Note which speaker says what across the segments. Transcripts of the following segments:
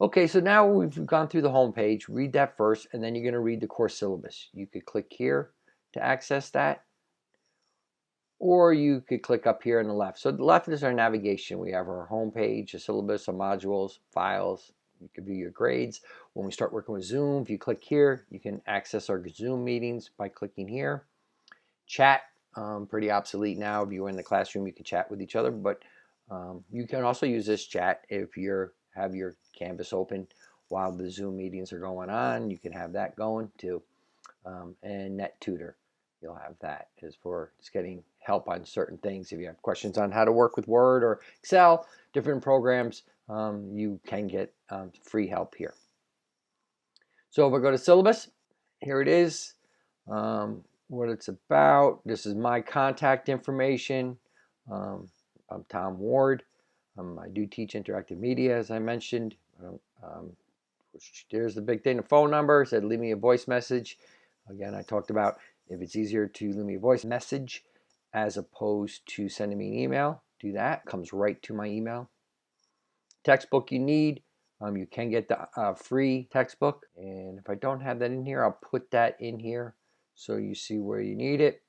Speaker 1: Okay, so now we've gone through the home page. Read that first, and then you're going to read the course syllabus. You could click here to access that, or you could click up here on the left. So the left is our navigation. We have our home page, the syllabus, our modules, files. You can view your grades. When we start working with Zoom, if you click here, you can access our Zoom meetings by clicking here. Chat, pretty obsolete now. If you're in the classroom, you can chat with each other, but you can also use this chat if you have your Canvas open while the Zoom meetings are going on. You can have that going too. And Net Tutor, you'll have that as for just getting help on certain things. If you have questions on how to work with Word or Excel, different programs, you can get free help here. So if I go to syllabus, here it is. What it's about. This is my contact information. I'm Tom Ward. I do teach interactive media, as I mentioned. There's the big thing, the phone number. It said leave me a voice message. Again, I talked about if it's easier to leave me a voice message as opposed to sending me an email, do that. It comes right to my email. Textbook you need. You can get the free textbook. And if I don't have that in here, I'll put that in here so you see where you need it.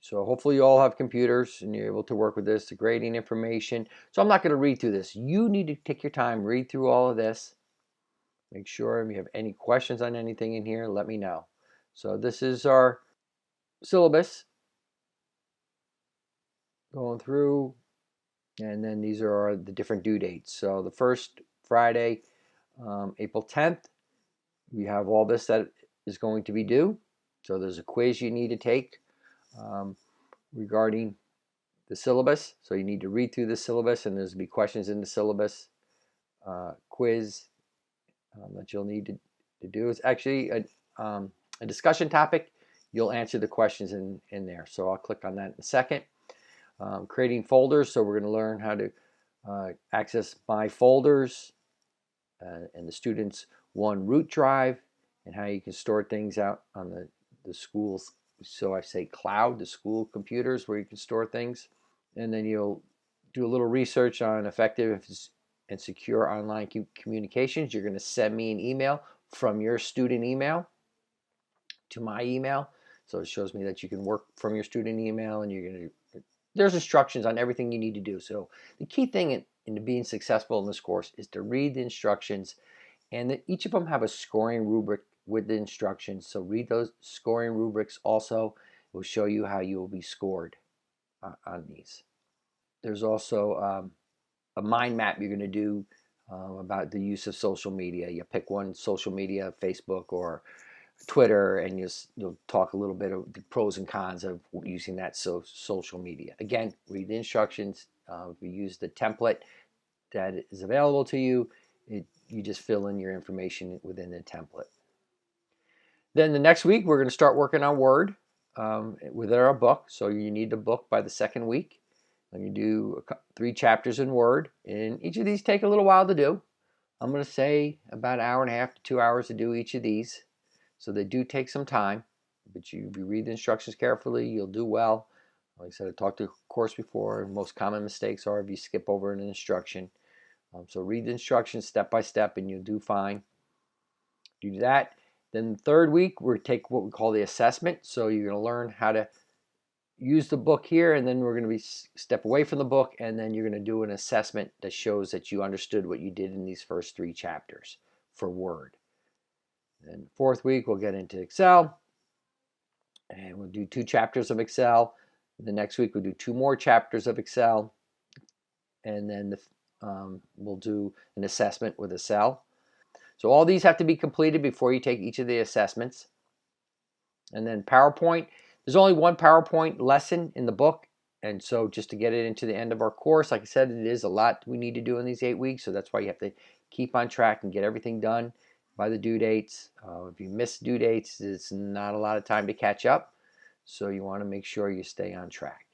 Speaker 1: So hopefully you all have computers and you're able to work with this, the grading information. So I'm not going to read through this. You need to take your time, read through all of this. Make sure if you have any questions on anything in here, let me know. So this is our syllabus going through, and then these are the different due dates. So the first Friday, April 10th, we have all this that is going to be due. So there's a quiz you need to take regarding the syllabus. So you need to read through the syllabus, and there's be questions in the syllabus. Quiz that you'll need to do is actually a discussion topic. You'll answer the questions in there. So I'll click on that in a second. Creating folders. So we're going to learn how to access my folders and the students' one root drive, and how you can store things out on the school's, so I say cloud, the school computers where you can store things. And then you'll do a little research on effective and secure online communications. You're going to send me an email from your student email to my email. So it shows me that you can work from your student email, and you're going to, there's instructions on everything you need to do. So the key thing in being successful in this course is to read the instructions, and each of them have a scoring rubric with the instructions. So read those scoring rubrics also. It will show you how you will be scored on these. There's also a mind map you're going to do about the use of social media. You pick one social media, Facebook or Twitter, and you'll talk a little bit of the pros and cons of using that social media. Again, read the instructions. If you use the template that is available to you, you just fill in your information within the template. Then the next week, we're going to start working on Word within our book. So you need the book by the second week. And you do 3 chapters in Word. And each of these take a little while to do. I'm going to say about 1.5 to 2 hours to do each of these. So they do take some time. But if you read the instructions carefully, you'll do well. Like I said, I talked to a course before. And most common mistakes are if you skip over an instruction. So read the instructions step by step, and you'll do fine. Do that. Then the third week, we're take what we call the assessment. So you're going to learn how to use the book here, and then we're going to step away from the book, and then you're going to do an assessment that shows that you understood what you did in these first 3 chapters for Word. Then the fourth week, we'll get into Excel, and we'll do 2 chapters of Excel. The next week, we'll do 2 more chapters of Excel, and then we'll do an assessment with Excel. So all these have to be completed before you take each of the assessments. And then PowerPoint. There's only one PowerPoint lesson in the book. And so just to get it into the end of our course, like I said, it is a lot we need to do in these 8 weeks. So that's why you have to keep on track and get everything done by the due dates. If you miss due dates, it's not a lot of time to catch up. So you want to make sure you stay on track.